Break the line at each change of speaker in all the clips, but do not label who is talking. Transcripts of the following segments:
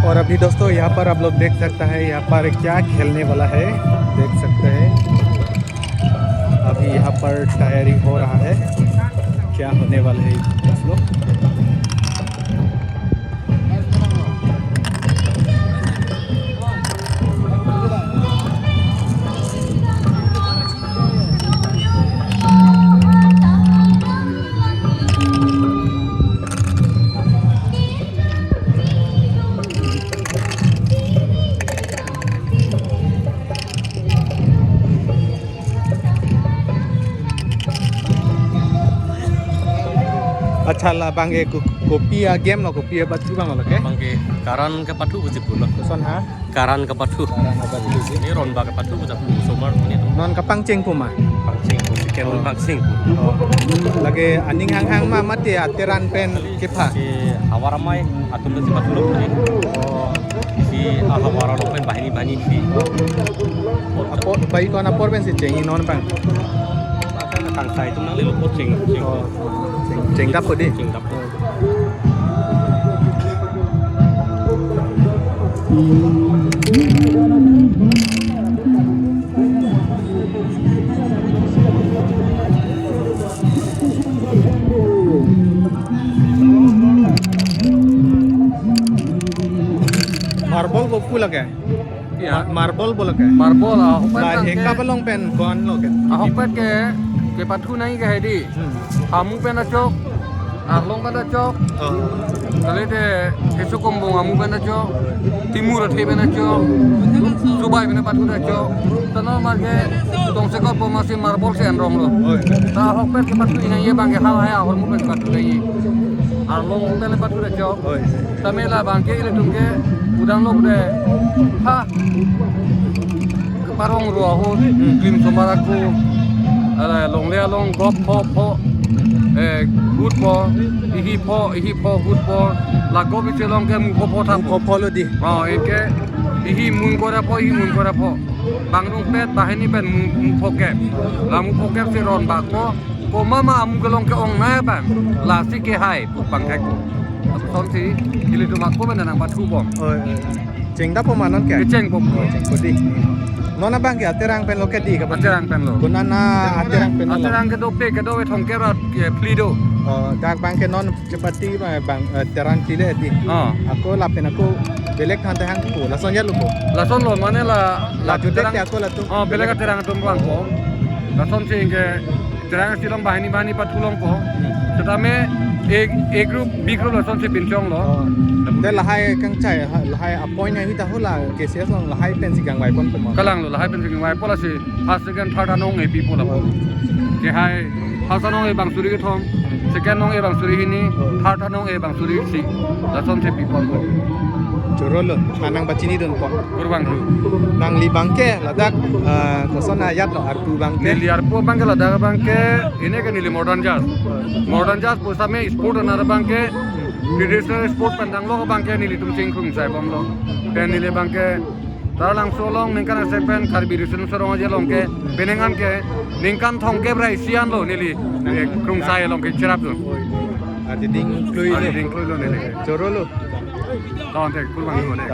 और अभी दोस्तों यहाँ पर आप लोग देख सकते हैं यहाँ पर क्या खेलने वाला है, देख सकते हैं अभी यहाँ पर तैयारी हो रहा है, क्या होने वाला है दोस्तों। अच्छा lah bangge kopi ya game no kopi ya batu bang lo ke
bangge karan ke patu bujip pulo
son ha
karan ke patu ini ronba ke patu bujap somar ini
non kapang ceng puma
pangsing chicken pangsing
lagi aning hang hang ma mati atiran pen kipa
si hawaramai atum si patu lo ini si hawara lo pen bahini bahini si
apo bayi ko na por pen si ceng non bang
kang sai tum nang le lo ceng
ceng dap di
ceng dap
marble ko pula ke
ya
marble bola ke
marbol
lah eka belong pen kon lo ke
ahopet ke patu nai ke hedi kamu pen acok arlong pen acok kali de esok kombong kamu pen acok timur ate pen acok subai pen patu acok tanah marge tong sekor pomasi marbol se enrong lo ta ahopet ke patu nai ye bangke hal haya hormu pen patu nai arlong pen patu acok tamela bangke ile tungke udang lo bude ha keparong ruaho klim somaraku ala long le long gop po good po ihi po good po la go bi chelong ke mu po tha
ko polo di
eke ihi mun kora po bangrung pet bahini pen mu poke la mu poke se ron ba ko mama amu gelong ke ong na ban la si ke hai pu bang thak son si ili tu mak ko ben nang batu bom
ceng dap puma non ke
ceng pom
ceng di nona bang ke aterang pen lo ke di ka
aterang pen lo
kunana aterang pen lo
aterang ke do pe ke do thong ke rat ke plido
dak bang ke non cepati bang terang tile di aku lapen aku belek hante hang ku lason ya lu ko
lason lo mane la
jutek ke aku la tu
belek terang tum bang ko lason sing ke terang silong bahani patulong ko tetapi A group B group lason se pinchong lo
de lahai kang chai lahai appoint ngai ta hola ke se long lahai pen si gang wai pon pon
kalang lo lahai pen si gang wai pola si first second third anong e pi pola ke hai first anong e bang suri ke thom second anong e bang suri hini third anong e bang suri si lason se pi pon
Jorolo, manang bacini don po.
Kurbang tu.
Nang li bangke ladak koson ayat lo arpu bangke.
Li arpu bangke ladak bangke ini kan nili modern jazz. Modern jazz pusame sport anar bangke traditional sport pandang lo bangke nili tum singkung sai bom lo. Pen nili bangke talang solong ningkan sepen karbi risun sorong aja longke benengan ke ningkan thongke brai sian lo nili krung sai longke cerap lo.
Adi ding klui
lo nili.
Jorolo.
Tahun teh kurbang tu deh.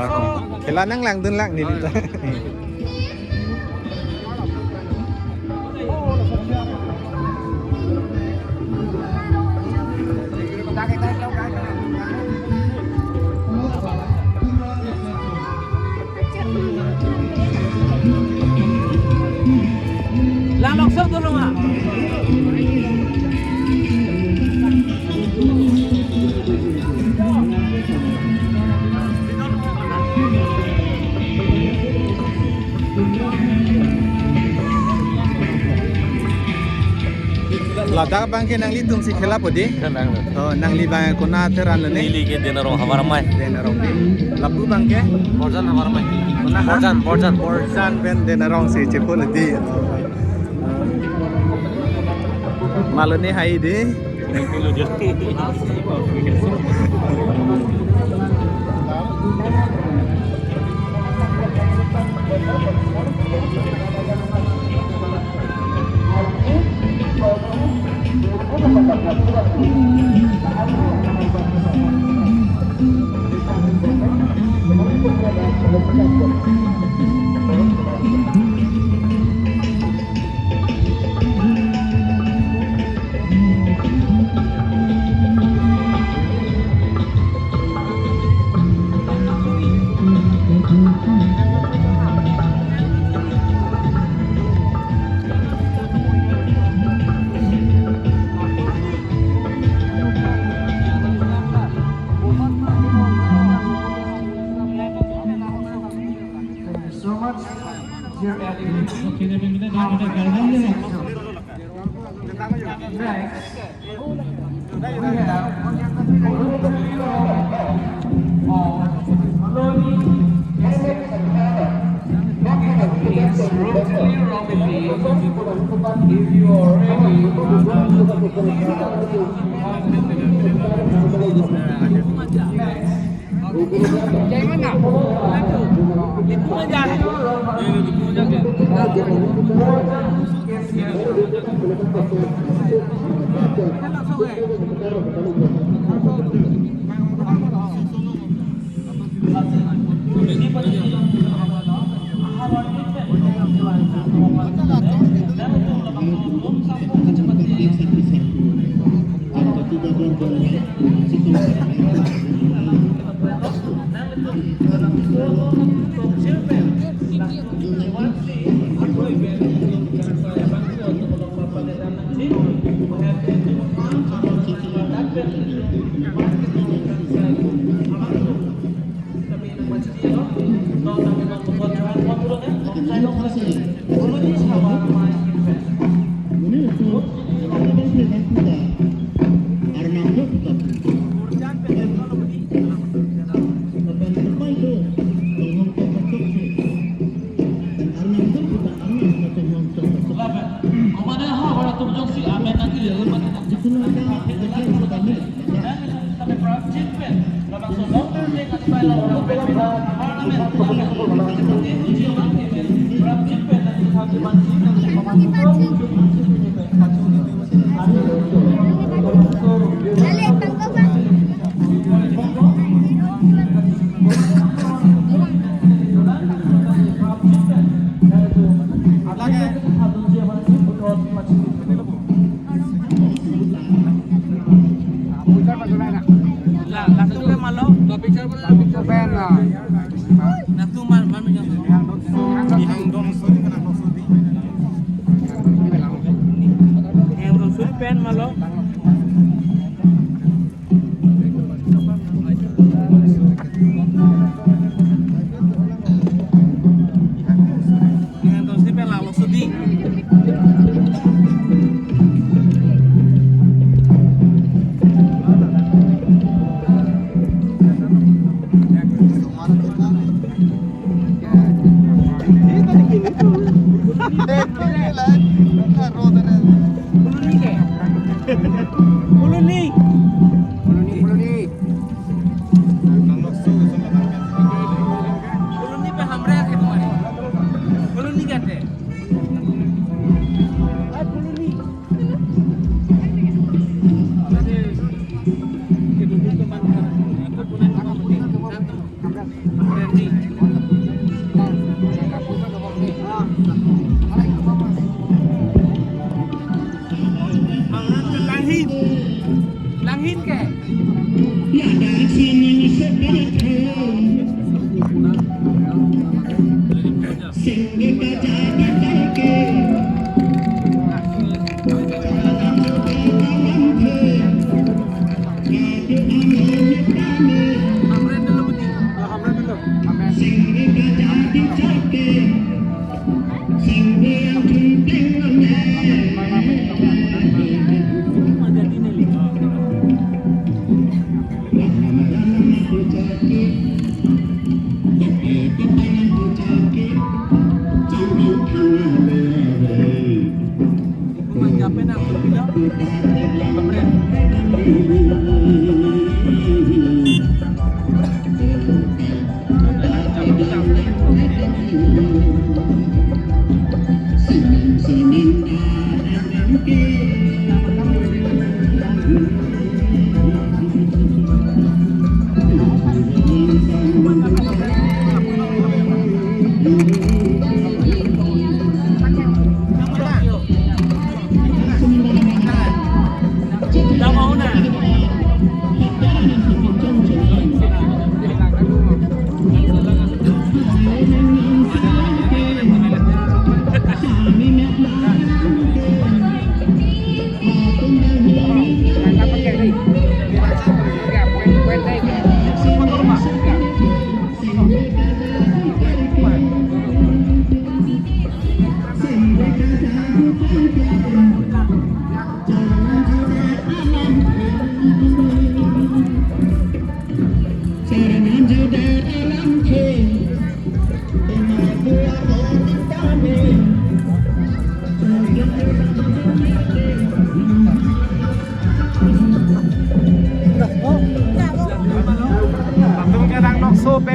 Kela nang lang dun lang ni dito.
Lang langsung tolong ah.
Ladak bangke nang litung si khela podi.
Kenang lo.
Nang li bang kona teran le ni.
Nili ke denarong hawaramai.
Denarong ni. Labu bangke.
Borjan hawaramai.
Borjan ben denarong si cepol di. Malu ni hai di.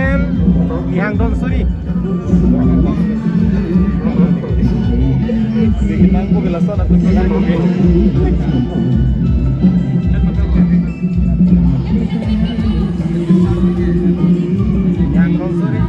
and Yang Don Suri. Bikinan ko bilasan at bikinan ko. Yang Don Suri.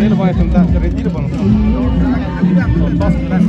Ini boleh tentang kerja bang. Tos kelas.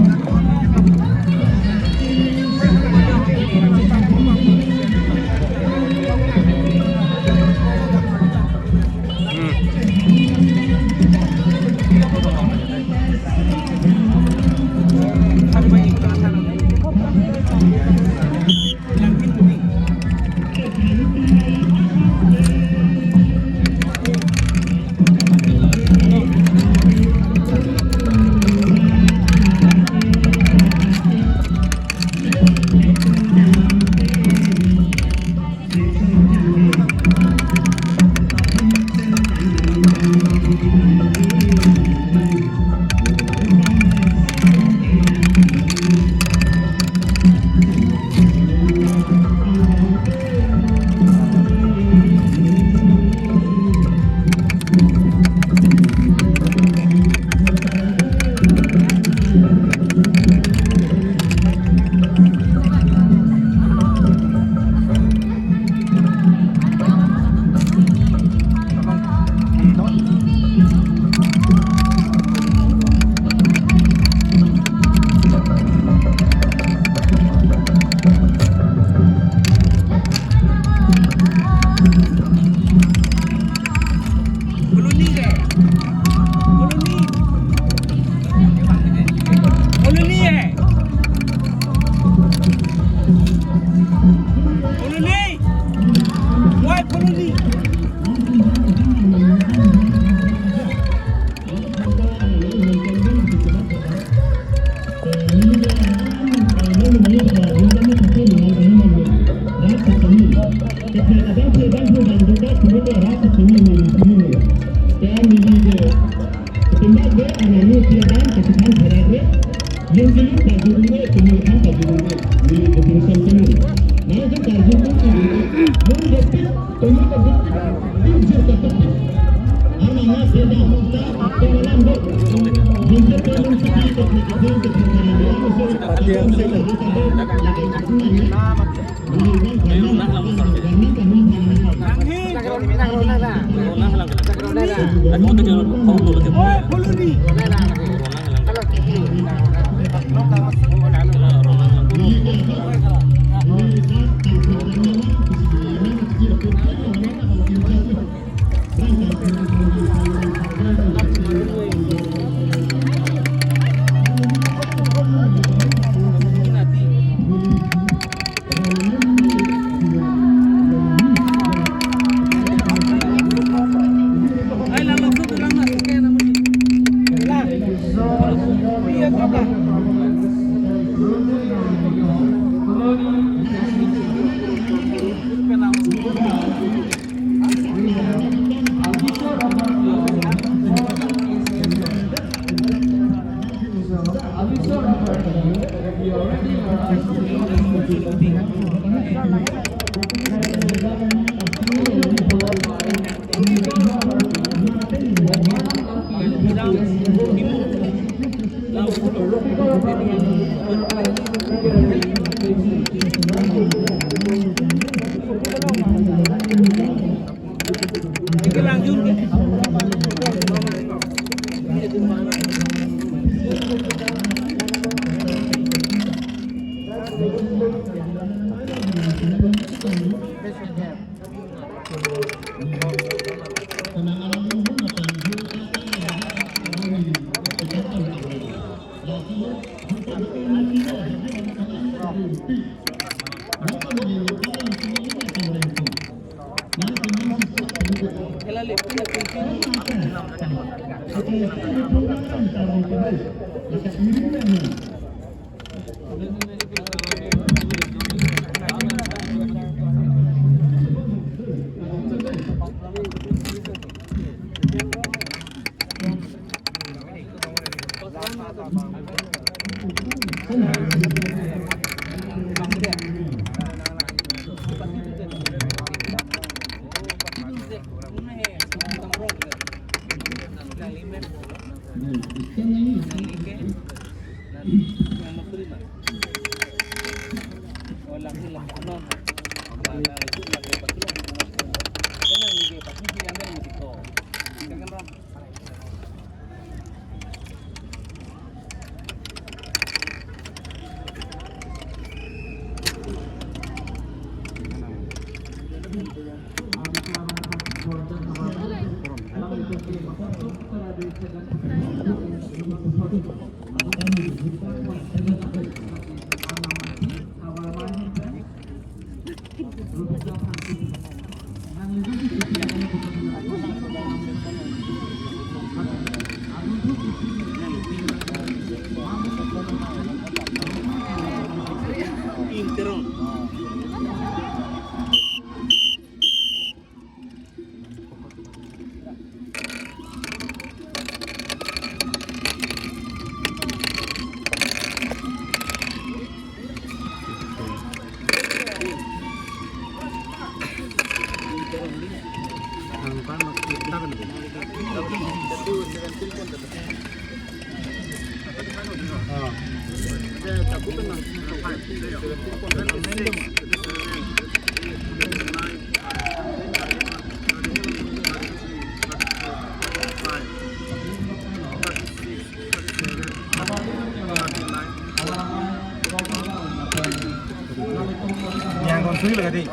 Yang konsul lagi tadi.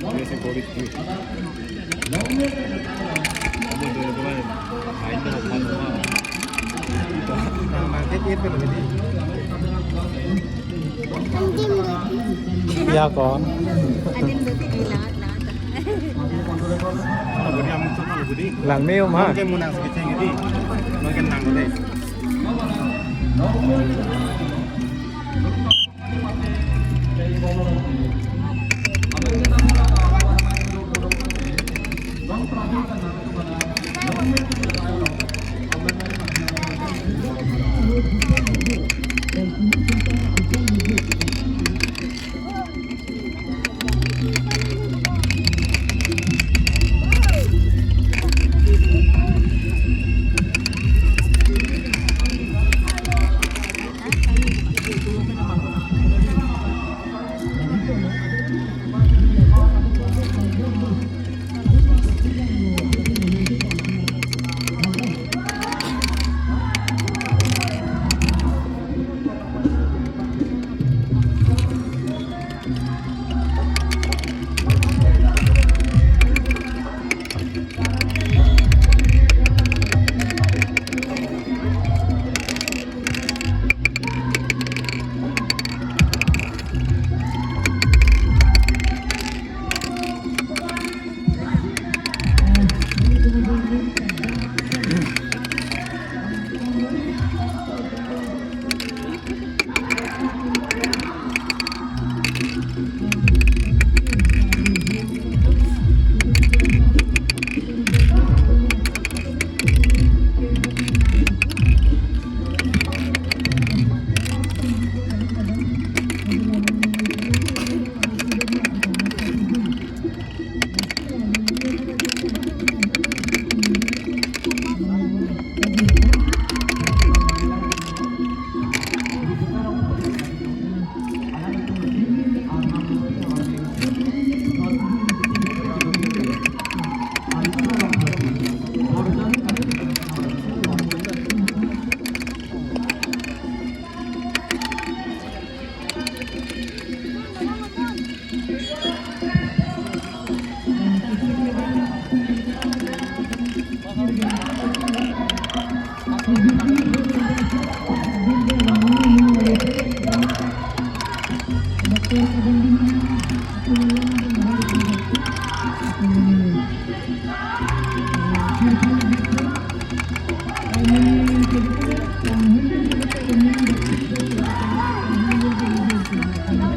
Biasa korik tu. Kamu tu apa? Main tu apa? Market itu lagi tadi. Iya kon. Lang meo mah. Mungkin munang sekecil gitu. Mungkin nang deh.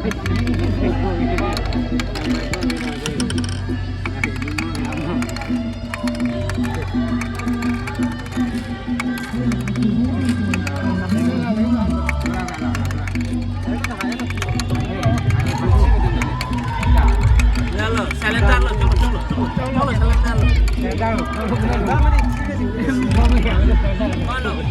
Lo, seletar lo, coba seletar lo. Mana?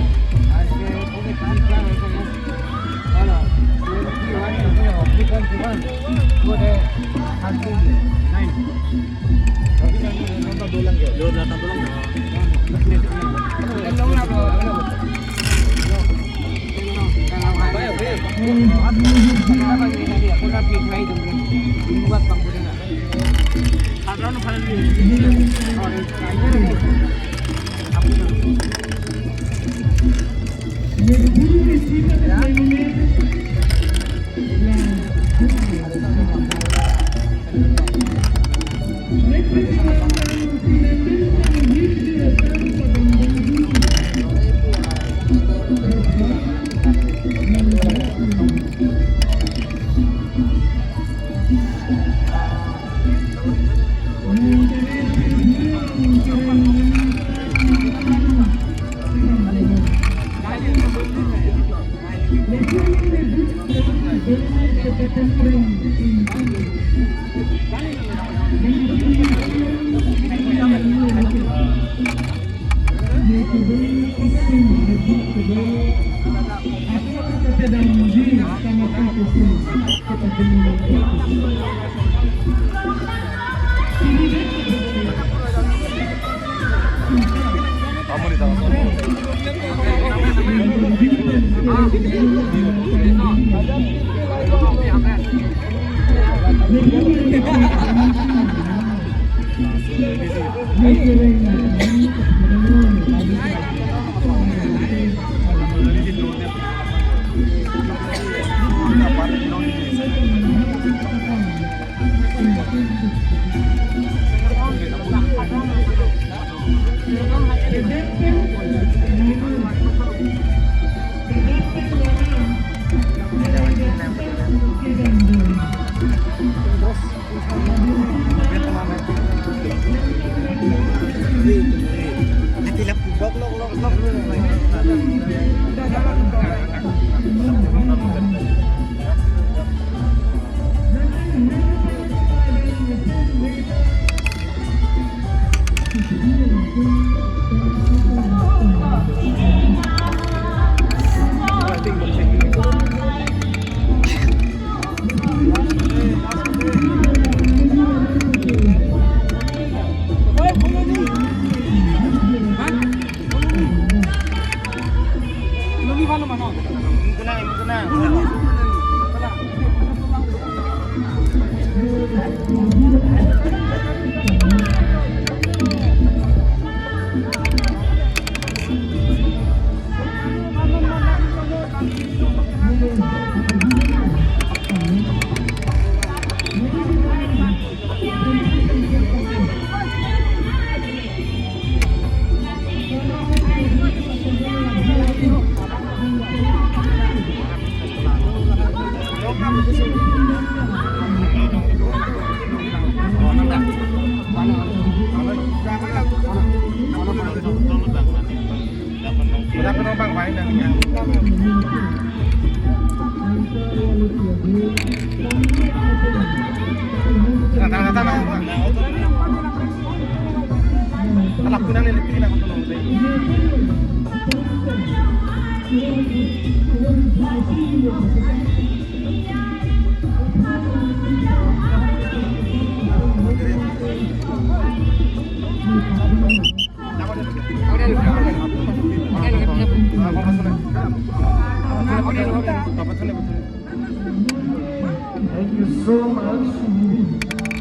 Thank you so much,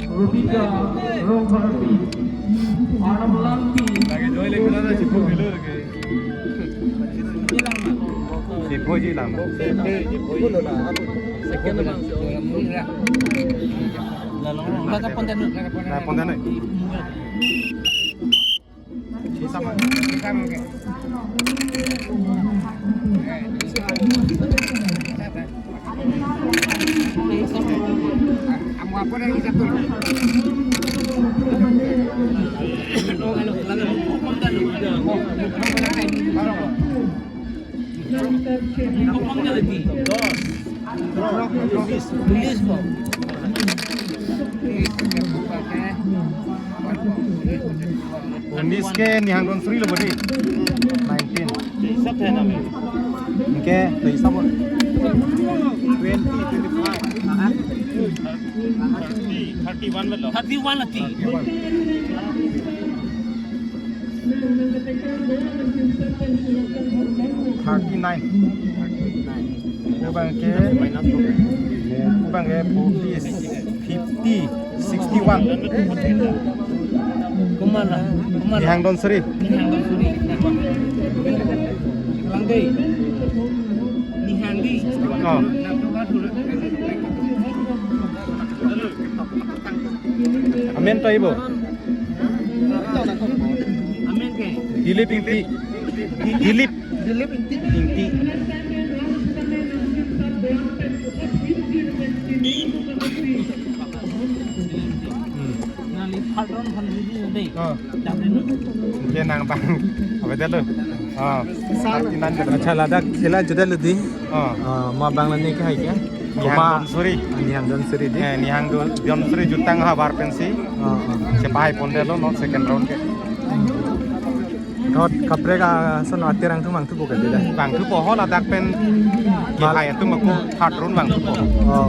Rubika Rovarbi, Arnabulanti.
Unis ke nihang don free lo bodi 19 sab hai na me ke to isab 20 25
31 lati.
39 bang ke 40 50 61
Kumana?
nihang don sri
Nihang don suri. Lang dei. Nihang di.
oh amen to ibo
Amen ke.
dilip inti dilip
Dilip inti.
inti
Nali padron han di dei.
oh
Dapat nu.
ke nang bang apa dah lo oh 39
अच्छा लद्दाख खेला जुदा लुदी
oh
मा बांग्लानी के है क्या
nihang don sri
Nihang दन सरी दी
nihang don sri jutang ha bar pensi sepai pondelo not second round ke
thought कपड़े का सन आते रंग तुम अंग तुम बोल देला
bang tu poho ladak pen ke hai tu maku third round bang tu poho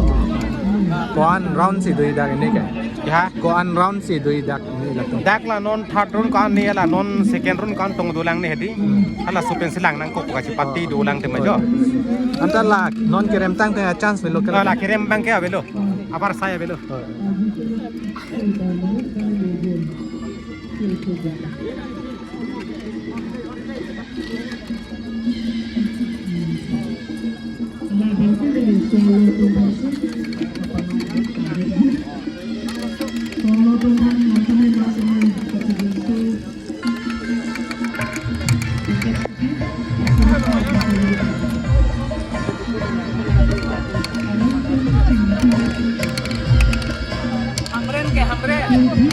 कौन राउंड से दुई दाग इन्हें क्या
ya
कौन राउंड से दुई दाग इन्हें लगता
dak la non third round kan ni la non second round kan tong dulang ni hedi ala supen silang nang ko ka pati dulang te majo
अंतर लाख नॉन के रेम तंग ते चांस में local
la kirem bang ke avelo abar saya avelo
Hamren ke hamren.